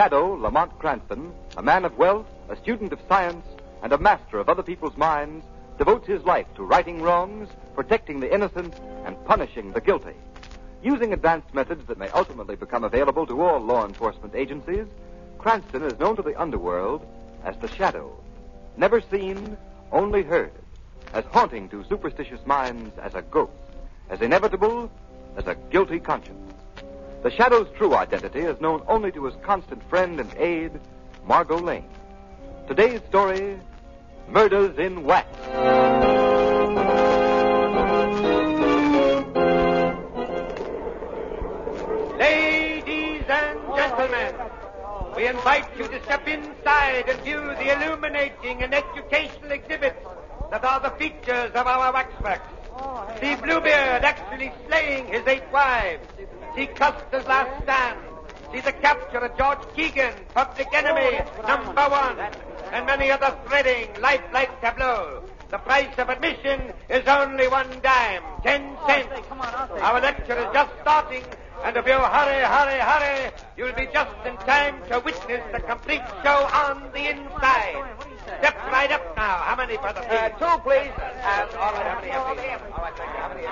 Shadow, Lamont Cranston, a man of wealth, a student of science, and a master of other people's minds, devotes his life to righting wrongs, protecting the innocent, and punishing the guilty. Using advanced methods that may ultimately become available to all law enforcement agencies, Cranston is known to the underworld as the Shadow. Never seen, only heard. As haunting to superstitious minds as a ghost. As inevitable as a guilty conscience. The Shadow's true identity is known only to his constant friend and aide, Margot Lane. Today's story, Murders in Wax. Ladies and gentlemen, we invite you to step inside and view the illuminating and educational exhibits that are the features of our waxworks. See Bluebeard actually slaying his 8 wives. See Custer's last stand. See the capture of George Keegan, public enemy #1. And many other thrilling, lifelike tableaux. The price of admission is only 1 dime, 10 cents. Our lecture is just starting, and if you hurry, you'll be just in time to witness the complete show on the inside. Step right up now. How many, Brother Pete? 2, please. All right, how many?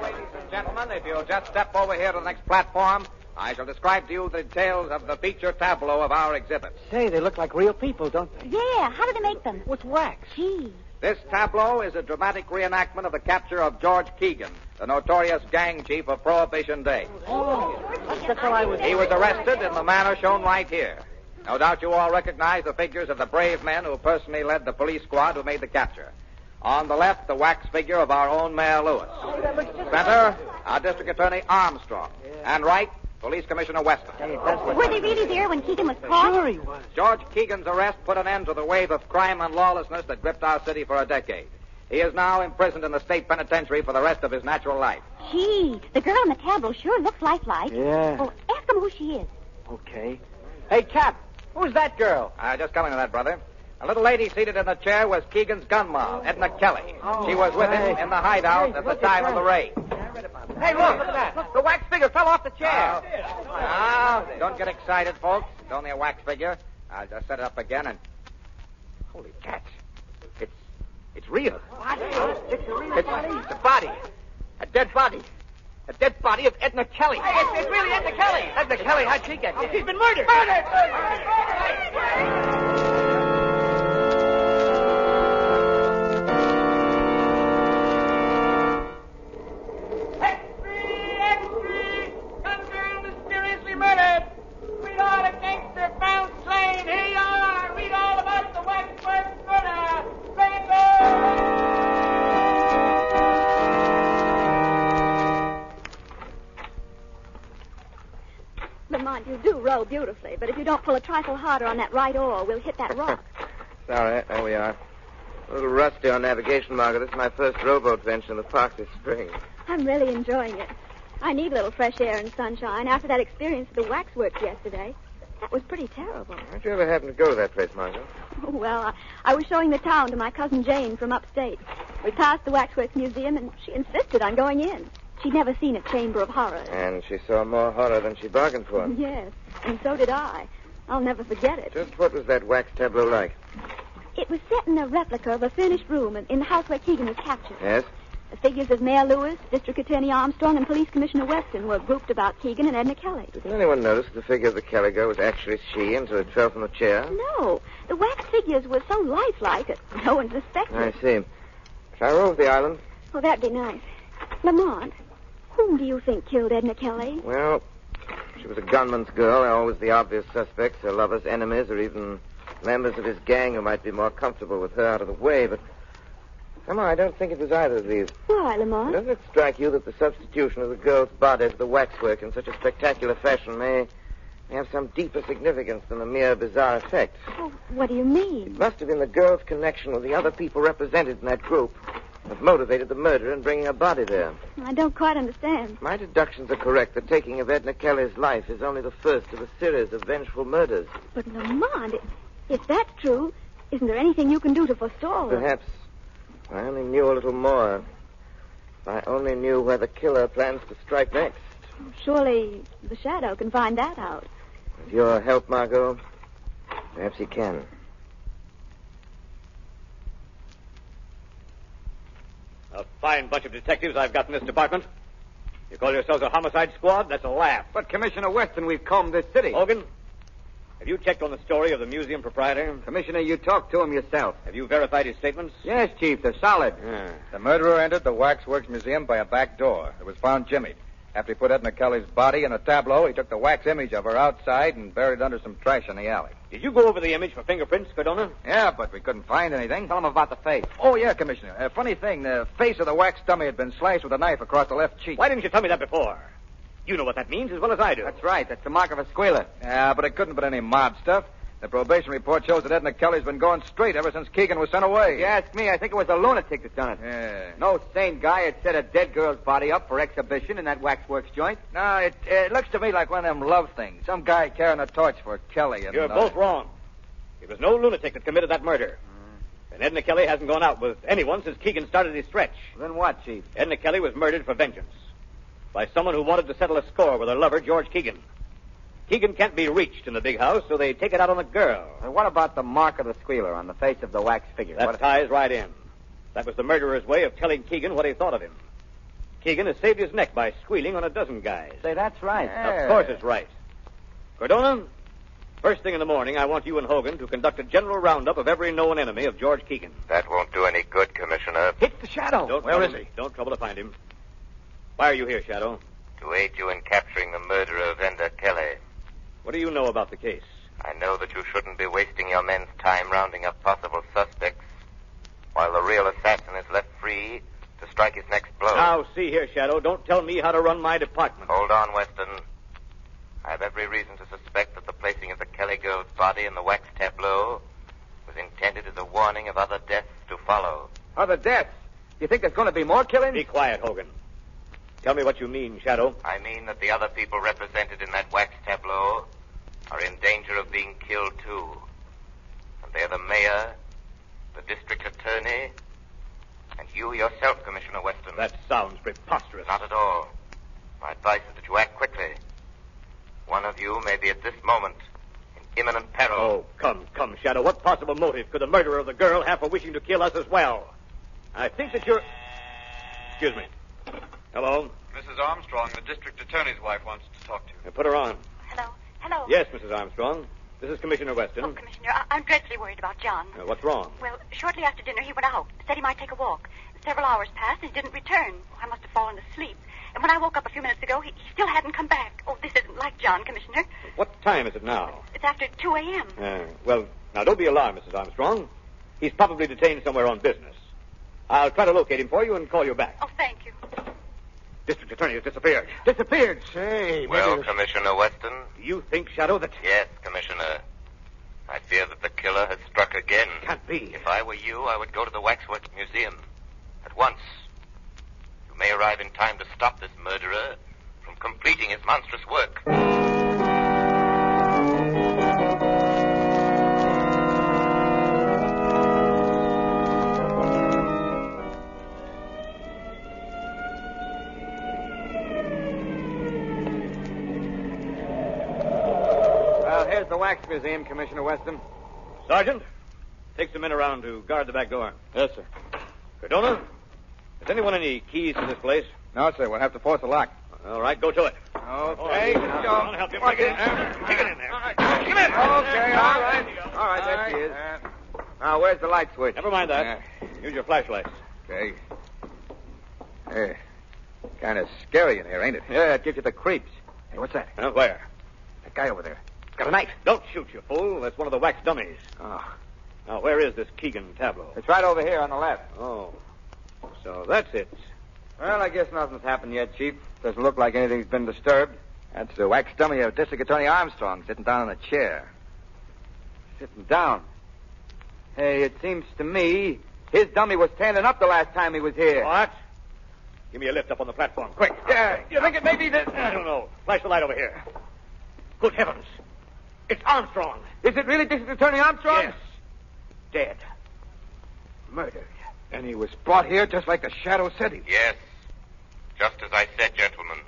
Ladies and gentlemen, if you'll just step over here to the next platform, I shall describe to you the details of the feature tableau of our exhibit. Say, they look like real people, don't they? Yeah, how do they make them? With wax. Gee. This tableau is a dramatic reenactment of the capture of George Keegan, the notorious gang chief of Prohibition Day. Oh, that's the fellow I was... He was arrested in the manner shown right here. No doubt you all recognize the figures of the brave men who personally led the police squad who made the capture. On the left, the wax figure of our own Mayor Lewis. Center, our District Attorney Armstrong. And right, Police Commissioner Weston. Were they really there when Keegan was caught? Sure he was. George Keegan's arrest put an end to the wave of crime and lawlessness that gripped our city for a decade. He is now imprisoned in the state penitentiary for the rest of his natural life. Gee, the girl in the tableau sure looks lifelike. Yeah. Oh, ask him who she is. Okay. Hey, Cap, who's that girl? Just coming to that, brother. A little lady seated in the chair was Keegan's gun mob, Edna Kelly. She was with him in the hideout at the time of the raid. Hey, look at that. The wax figure fell off the chair. Now, don't get excited, folks. It's only a wax figure. I'll just set it up again and... Holy cats. It's real. It's a body. A dead body. A dead body of Edna Kelly. It's really Edna Kelly. Edna Kelly, how'd she get here? She's been murdered. Lamont, you do row beautifully, but if you don't pull a trifle harder on that right oar, we'll hit that rock. Sorry, there we are. A little rusty on navigation, Margaret. This is my first rowboat venture in the park this spring. I'm really enjoying it. I need a little fresh air and sunshine after that experience at the waxworks yesterday. That was pretty terrible. How'd you ever happen to go to that place, Margaret? Well, I was showing the town to my cousin Jane from upstate. We passed the Waxworks Museum, and she insisted on going in. She'd never seen a chamber of horrors. And she saw more horror than she bargained for. Yes, and so did I. I'll never forget it. Just what was that wax tableau like? It was set in a replica of a furnished room in the house where Keegan was captured. Yes? The figures of Mayor Lewis, District Attorney Armstrong, and Police Commissioner Weston were grouped about Keegan and Edna Kelly. Didn't anyone notice the figure of the Kelly girl was actually she until it fell from the chair? No. The wax figures were so lifelike that no one suspected. I see. Shall I row with the island? Oh, that'd be nice. Lamont, whom do you think killed Edna Kelly? Well, she was a gunman's girl. They're always the obvious suspects, her lovers, enemies, or even members of his gang who might be more comfortable with her out of the way, but somehow I don't think it was either of these. Why, Lamont? Doesn't it strike you that the substitution of the girl's body for the waxwork in such a spectacular fashion may have some deeper significance than a mere bizarre effect? Oh, what do you mean? It must have been the girl's connection with the other people represented in that group that motivated the murderer in bringing her body there. I don't quite understand. My deductions are correct. The taking of Edna Kelly's life is only the first of a series of vengeful murders. But, Lamont, if that's true, isn't there anything you can do to forestall her? Perhaps I only knew a little more. If I only knew where the killer plans to strike next. Surely the Shadow can find that out. With your help, Margot, perhaps he can. A fine bunch of detectives I've got in this department. You call yourselves a homicide squad? That's a laugh. But, Commissioner Weston, we've combed this city. Hogan, have you checked on the story of the museum proprietor? Commissioner, you talked to him yourself. Have you verified his statements? Yes, Chief, they're solid. The murderer entered the Waxworks Museum by a back door. It was found jimmied. After he put Edna Kelly's body in a tableau, he took the wax image of her outside and buried it under some trash in the alley. Did you go over the image for fingerprints, Cardona? Yeah, but we couldn't find anything. Tell him about the face. Oh, yeah, Commissioner. Funny thing, the face of the wax dummy had been slashed with a knife across the left cheek. Why didn't you tell me that before? You know what that means as well as I do. That's right. That's the mark of a squealer. Yeah, but it couldn't have been any mob stuff. The probation report shows that Edna Kelly's been going straight ever since Keegan was sent away. If you ask me, I think it was a lunatic that done it. Yeah. No sane guy had set a dead girl's body up for exhibition in that waxworks joint. No, it looks to me like one of them love things. Some guy carrying a torch for Kelly. And, You're both wrong. It was no lunatic that committed that murder. And Edna Kelly hasn't gone out with anyone since Keegan started his stretch. Then what, Chief? Edna Kelly was murdered for vengeance by someone who wanted to settle a score with her lover, George Keegan. Keegan can't be reached in the big house, so they take it out on the girl. And what about the mark of the squealer on the face of the wax figure? That ties right in. That was the murderer's way of telling Keegan what he thought of him. Keegan has saved his neck by squealing on a dozen guys. Say, that's right. Of course it's right. Cardona, first thing in the morning, I want you and Hogan to conduct a general roundup of every known enemy of George Keegan. That won't do any good, Commissioner. Hit the Shadow. Where is he? Don't trouble to find him. Why are you here, Shadow? To aid you in capturing the murderer of Edna Kelly. What do you know about the case? I know that you shouldn't be wasting your men's time rounding up possible suspects while the real assassin is left free to strike his next blow. Now, see here, Shadow. Don't tell me how to run my department. Hold on, Weston. I have every reason to suspect that the placing of the Kelly girl's body in the wax tableau was intended as a warning of other deaths to follow. Other deaths? You think there's going to be more killings? Be quiet, Hogan. Tell me what you mean, Shadow. I mean that the other people represented in that wax tableau are in danger of being killed, too. And they're the mayor, the district attorney, and you yourself, Commissioner Weston. That sounds preposterous. Not at all. My advice is that you act quickly. One of you may be at this moment in imminent peril. Oh, come, Shadow. What possible motive could the murderer of the girl have for wishing to kill us as well? I think that you're... Excuse me. Hello? Mrs. Armstrong, the district attorney's wife, wants to talk to you. Put her on. Hello. Yes, Mrs. Armstrong. This is Commissioner Weston. Oh, Commissioner, I'm dreadfully worried about John. What's wrong? Well, shortly after dinner, he went out. Said he might take a walk. Several hours passed, and he didn't return. I must have fallen asleep. And when I woke up a few minutes ago, he still hadn't come back. Oh, this isn't like John, Commissioner. What time is it now? It's after 2 a.m. Well, now, don't be alarmed, Mrs. Armstrong. He's probably detained somewhere on business. I'll try to locate him for you and call you back. Oh, thank you. District attorney has disappeared. Disappeared? Say, Well, Commissioner Weston? Do you think, Shadow, that... Yes, Commissioner. I fear that the killer has struck again. Can't be. If I were you, I would go to the Waxworks Museum. At once. You may arrive in time to stop this murderer from completing his monstrous work. Well, here's the wax museum, Commissioner Weston. Sergeant, take some men around to guard the back door. Yes, sir. Cardona, has anyone any keys to this place? No, sir. We'll have to force the lock. All right, go to it. Okay. Come on, help him. Take it in there. Take it in there. Come in. Okay, all right, there she is. Now, where's the light switch? Never mind that. Use your flashlights. Okay. Hey, kind of scary in here, ain't it? Yeah, it gives you the creeps. Hey, what's that? Where? That guy over there. He's got a knife. Don't shoot, you fool. That's one of the wax dummies. Oh. Now, where is this Keegan tableau? It's right over here on the left. Oh. So that's it. Well, I guess nothing's happened yet, Chief. Doesn't look like anything's been disturbed. That's the wax dummy of District Attorney Armstrong sitting down in a chair. Sitting down. Hey, it seems to me his dummy was standing up the last time he was here. What? Give me a lift up on the platform, quick. You think it may be this? I don't know. Flash the light over here. Good heavens. It's Armstrong. Is it really District Attorney Armstrong? Yes. Dead. Murdered. And he was brought here just like the Shadow said he was. Yes. Just as I said, gentlemen.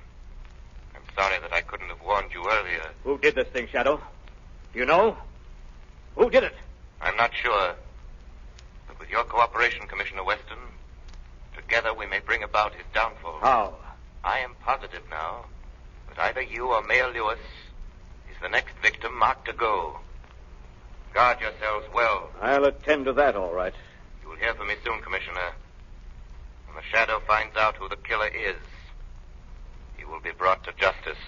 I'm sorry that I couldn't have warned you earlier. Who did this thing, Shadow? Do you know? Who did it? I'm not sure. But with your cooperation, Commissioner Weston, together we may bring about his downfall. How? I am positive now that either you or Mayor Lewis is the next victim marked to go. Guard yourselves well. I'll attend to that, all right. You will hear from me soon, Commissioner. When the Shadow finds out who the killer is, he will be brought to justice.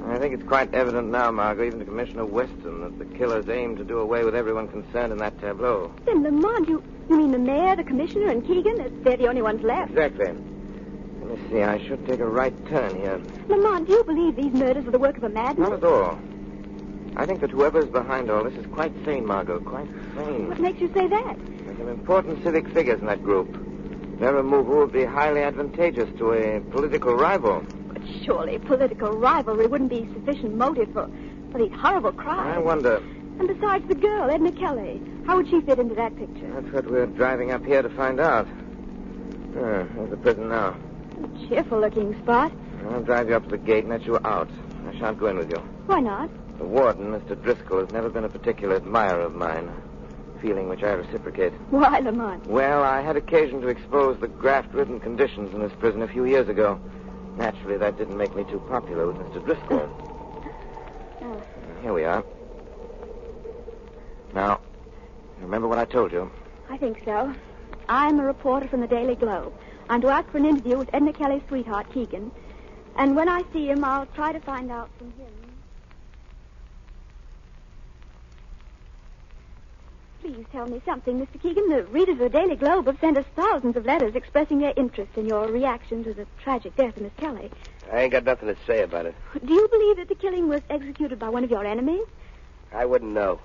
I think it's quite evident now, Margot, even to Commissioner Weston, that the killers aim to do away with everyone concerned in that tableau. Then, Lamont, you mean the mayor, the commissioner, and Keegan? They're the only ones left. Exactly. Let me see, I should take a right turn here. Lamont, do you believe these murders are the work of a madman? Not at all. I think that whoever's behind all this is quite sane, Margot, quite sane. What makes you say that? There's some important civic figures in that group. Their removal would be highly advantageous to a political rival. But surely political rivalry wouldn't be sufficient motive for these horrible crimes. I wonder. And besides the girl, Edna Kelly, how would she fit into that picture? That's what we're driving up here to find out. There's the prison now. A cheerful-looking spot. I'll drive you up to the gate and let you out. I shan't go in with you. Why not? The warden, Mr. Driscoll, has never been a particular admirer of mine. A feeling which I reciprocate. Why, Lamont? Well, I had occasion to expose the graft-ridden conditions in this prison a few years ago. Naturally, that didn't make me too popular with Mr. Driscoll. Here we are. Now, remember what I told you? I think so. I'm a reporter from the Daily Globe. I'm to ask for an interview with Edna Kelly's sweetheart, Keegan. And when I see him, I'll try to find out from him. Please tell me something, Mr. Keegan. The readers of the Daily Globe have sent us thousands of letters expressing their interest in your reaction to the tragic death of Miss Kelly. I ain't got nothing to say about it. Do you believe that the killing was executed by one of your enemies? I wouldn't know.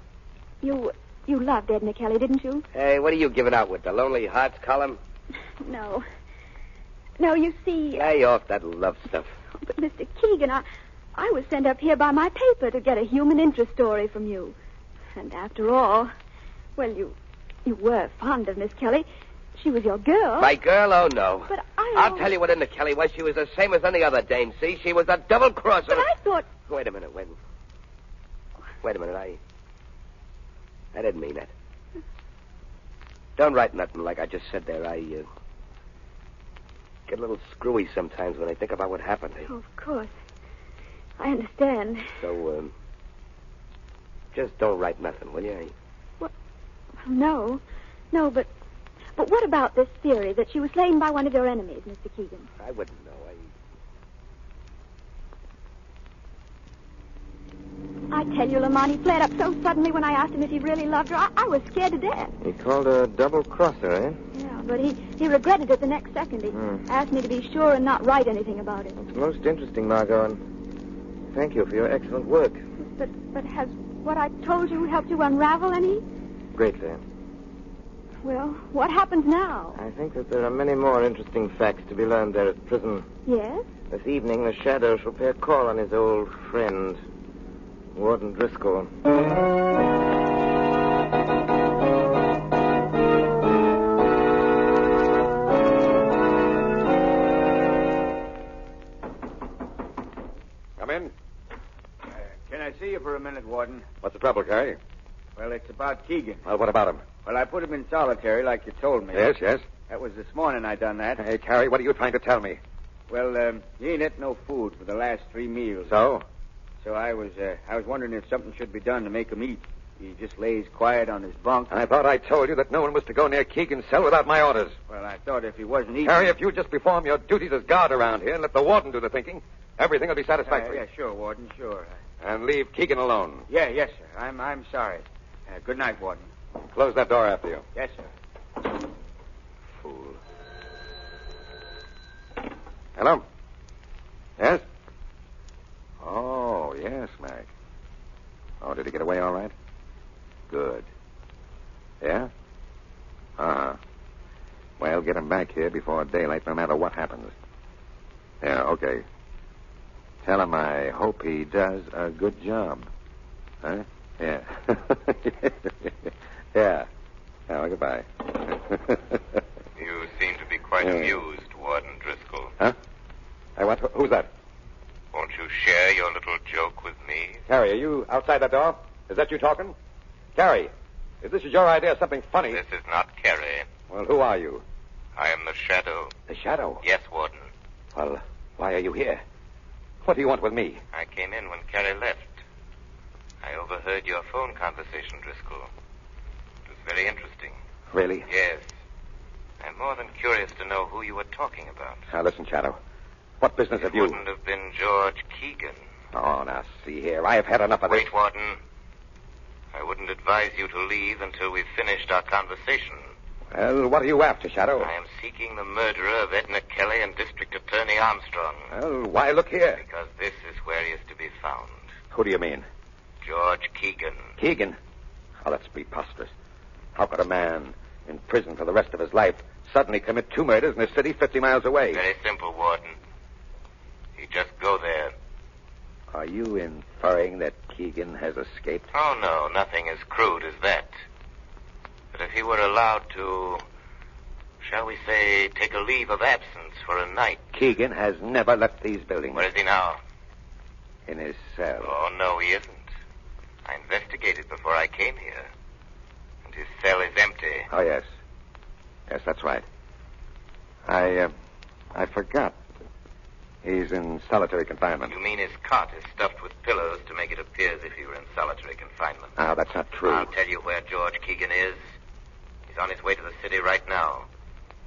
You loved Edna Kelly, didn't you? Hey, what are you giving out with, the Lonely Hearts column? No. No, you see... Lay off that love stuff. But, Mr. Keegan, I was sent up here by my paper to get a human interest story from you. And after all, well, you were fond of Miss Kelly. She was your girl. My girl? Oh, no. But I'll tell you what Edna Kelly was. She was the same as any other dame, see? She was a double-crosser. But I thought... Wait a minute, wait a minute, I didn't mean that. Don't write nothing like I just said there. I get a little screwy sometimes when I think about what happened. Oh, of course. I understand. So, just don't write nothing, will you? What? No, but what about this theory that she was slain by one of your enemies, Mr. Keegan? I wouldn't know. I tell you, Lamont, he flared up so suddenly when I asked him if he really loved her. I was scared to death. He called her a double-crosser, eh? Yeah, but he regretted it the next second. He asked me to be sure and not write anything about it. It's most interesting, Margot, and thank you for your excellent work. But has what I told you helped you unravel any? Greatly. Well, what happens now? I think that there are many more interesting facts to be learned there at prison. Yes? This evening, the Shadow shall pay a call on his old friend, Warden Driscoll. Come in. Can I see you for a minute, Warden? What's the trouble, Carrie? Well, it's about Keegan. Well, what about him? Well, I put him in solitary like you told me. Yes. That was this morning I done that. Hey, Carrie, what are you trying to tell me? Well, he ain't ate no food for the last 3 meals. So? So I was wondering if something should be done to make him eat. He just lays quiet on his bunk. I thought I told you that no one was to go near Keegan's cell without my orders. Well, I thought if he wasn't eating... Harry, if you just perform your duties as guard around here and let the warden do the thinking, everything will be satisfactory. Yeah, sure, Warden, sure. And leave Keegan alone. Yes, sir. I'm sorry. Good night, Warden. Close that door after you. Yes, sir. Fool. Hello? Yes? Oh, yes, Mac. Oh, did he get away all right? Good. Yeah? Uh-huh. Well, get him back here before daylight, no matter what happens. Yeah, okay. Tell him I hope he does a good job. Huh? Yeah. Yeah. Oh, goodbye. You seem to be quite amused, Warden Driscoll. Huh? What? Who's that? Won't you share your little joke with me? Carrie, are you outside that door? Is that you talking? Carrie, if this is your idea of something funny... This is not Carrie. Well, who are you? I am the Shadow. The Shadow? Yes, Warden. Well, why are you here? What do you want with me? I came in when Carrie left. I overheard your phone conversation, Driscoll. It was very interesting. Really? Yes. I'm more than curious to know who you were talking about. Now, listen, Shadow. What business have you... It wouldn't have been George Keegan. Oh, now, see here. I have had enough of this. Wait, Warden. I wouldn't advise you to leave until we've finished our conversation. Well, what are you after, Shadow? I am seeking the murderer of Edna Kelly and District Attorney Armstrong. Well, why look here? Because this is where he is to be found. Who do you mean? George Keegan. Keegan? Oh, that's preposterous. How could a man in prison for the rest of his life suddenly commit 2 murders in a city 50 miles away? Very simple, Warden. He'd just go there. Are you inferring that Keegan has escaped? Oh, no, nothing as crude as that. But if he were allowed to, shall we say, take a leave of absence for a night. Keegan has never left these buildings. Where is he now? In his cell. Oh, no, he isn't. I investigated before I came here. And his cell is empty. Oh, yes. Yes, that's right. I forgot. He's in solitary confinement. You mean his cot is stuffed with pillows to make it appear as if he were in solitary confinement? Ah, that's not true. I'll tell you where George Keegan is. He's on his way to the city right now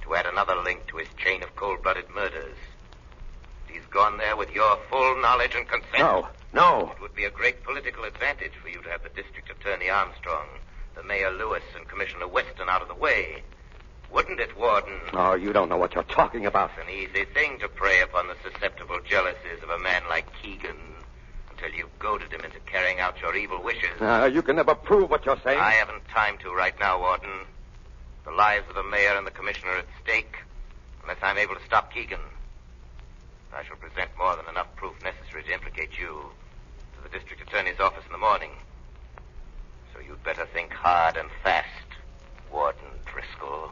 to add another link to his chain of cold-blooded murders. He's gone there with your full knowledge and consent. No. It would be a great political advantage for you to have the District Attorney Armstrong, the Mayor Lewis, and Commissioner Weston out of the way. Wouldn't it, Warden? Oh, you don't know what you're talking about. It's an easy thing to prey upon the susceptible jealousies of a man like Keegan until you've goaded him into carrying out your evil wishes. You can never prove what you're saying. I haven't time to right now, Warden. The lives of the mayor and the commissioner are at stake unless I'm able to stop Keegan. I shall present more than enough proof necessary to implicate you to the district attorney's office in the morning. So you'd better think hard and fast, Warden Driscoll.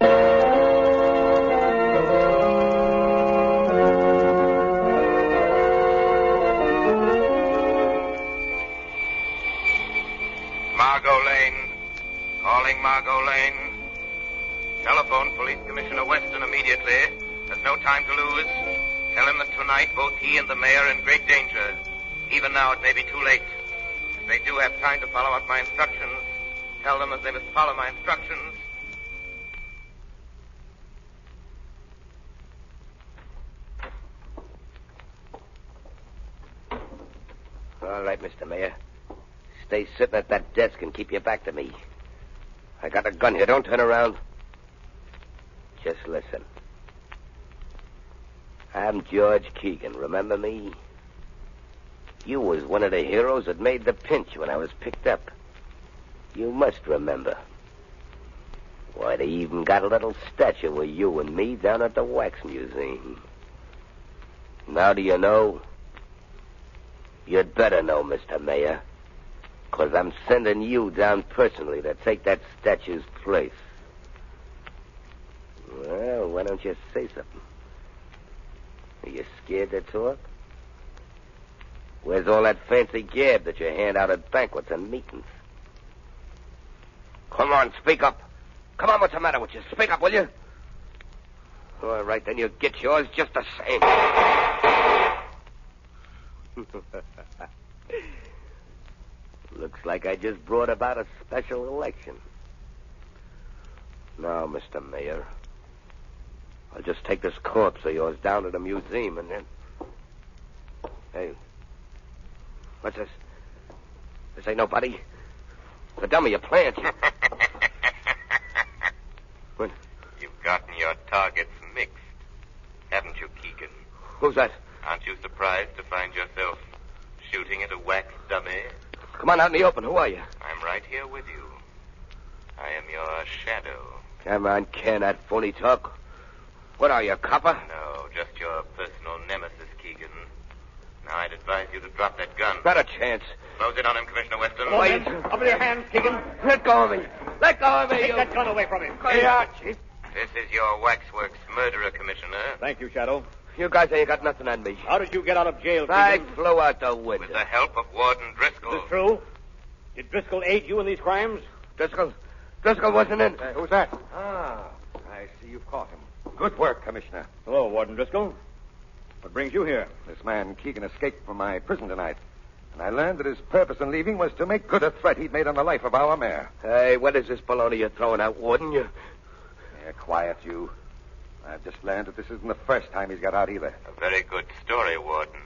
Margot Lane. Calling Margot Lane. Telephone Police Commissioner Weston immediately. There's no time to lose. Tell him that tonight both he and the mayor are in great danger. Even now it may be too late. If they do have time to follow out my instructions, tell them that they must follow my instructions. All right, Mr. Mayor. Stay sitting at that desk and keep your back to me. I got a gun here. Don't turn around. Just listen. I'm George Keegan. Remember me? You was one of the heroes that made the pinch when I was picked up. You must remember. Why, they even got a little statue of you and me down at the Wax Museum. Now do you know? You'd better know, Mr. Mayor, because I'm sending you down personally to take that statue's place. Well, why don't you say something? Are you scared to talk? Where's all that fancy gab that you hand out at banquets and meetings? Come on, speak up. Come on, what's the matter with you? Speak up, will you? All right, then you get yours just the same. Looks like I just brought about a special election. Now, Mr. Mayor, I'll just take this corpse of yours down to the museum and then... Hey, what's this? This ain't nobody. The dummy, a plant. What? You've gotten your targets mixed, haven't you, Keegan? Who's that? Aren't you surprised to find yourself shooting at a wax dummy? Come on out in the open. Who are you? I'm right here with you. I am your shadow. Come on, can that phony talk? What are you, a copper? No, just your personal nemesis, Keegan. Now, I'd advise you to drop that gun. Not a chance. Close in on him, Commissioner Weston. Wait. Up with your hands, Keegan. Let go of me. Let go of me. Take that gun away from him. Yeah, Chief. This is your waxworks murderer, Commissioner. Thank you, Shadow. You guys ain't got nothing on me. How did you get out of jail, I Keegan? flew out the window. With the help of Warden Driscoll. Is this true? Did Driscoll aid you in these crimes? Driscoll wasn't in. Who's that? Ah, I see you've caught him. Good work, Commissioner. Hello, Warden Driscoll. What brings you here? This man, Keegan, escaped from my prison tonight. And I learned that his purpose in leaving was to make good a threat he'd made on the life of our mayor. Hey, what is this baloney you're throwing out, Warden? Yeah, quiet, you. I've just learned that this isn't the first time he's got out either. A very good story, Warden.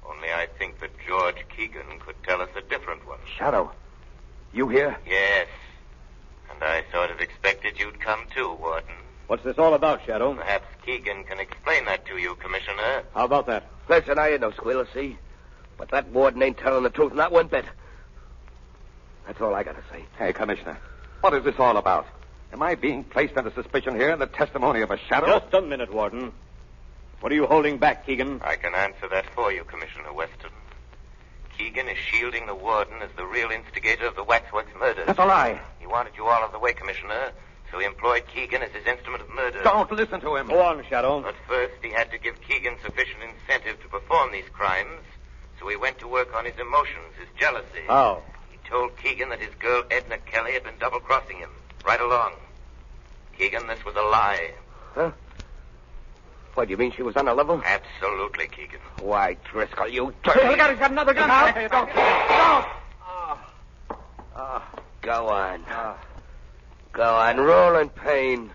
Only I think that George Keegan could tell us a different one. Shadow, you here? Yes. And I sort of expected you'd come too, Warden. What's this all about, Shadow? Perhaps Keegan can explain that to you, Commissioner. How about that? Listen, I ain't no squealer, see? But that warden ain't telling the truth, not one bit. That's all I gotta say. Hey, Commissioner, what is this all about? Am I being placed under suspicion here in the testimony of a shadow? Just a minute, Warden. What are you holding back, Keegan? I can answer that for you, Commissioner Weston. Keegan is shielding the warden as the real instigator of the Waxworks murder. That's a lie. He wanted you all out of the way, Commissioner, so he employed Keegan as his instrument of murder. Don't listen to him. Go on, Shadow. But first, he had to give Keegan sufficient incentive to perform these crimes, so he went to work on his emotions, his jealousy. How? He told Keegan that his girl Edna Kelly had been double-crossing him, right along. Keegan, this was a lie. Huh? What, you mean she was on a level? Absolutely, Keegan. Why, Driscoll, you dirty... Hey, look out, he's got another gun. Don't. Go on. Go on, roll in pain.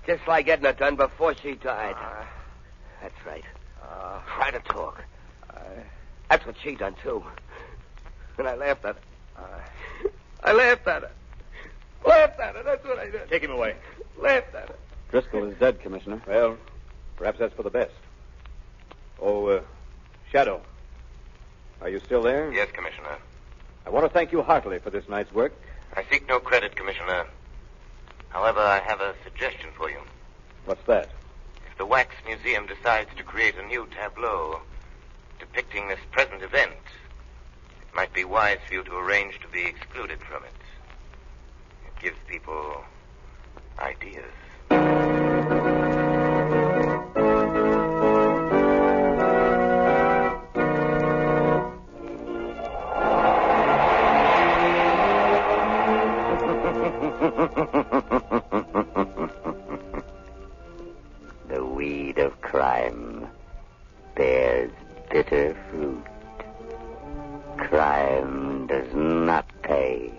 Just like Edna done before she died. That's right. Try to talk. That's what she done, too. And I laughed at her. I laughed at her. Laughed at her, that's what I did. Take him away. Laughed at her. Driscoll is dead, Commissioner. Well, perhaps that's for the best. Oh, Shadow. Are you still there? Yes, Commissioner. I want to thank you heartily for this night's work. I seek no credit, Commissioner. However, I have a suggestion for you. What's that? If the Wax Museum decides to create a new tableau depicting this present event, it might be wise for you to arrange to be excluded from it. It gives people ideas. The weed of crime bears bitter fruit. Crime does not pay.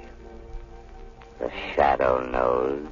The Shadow knows.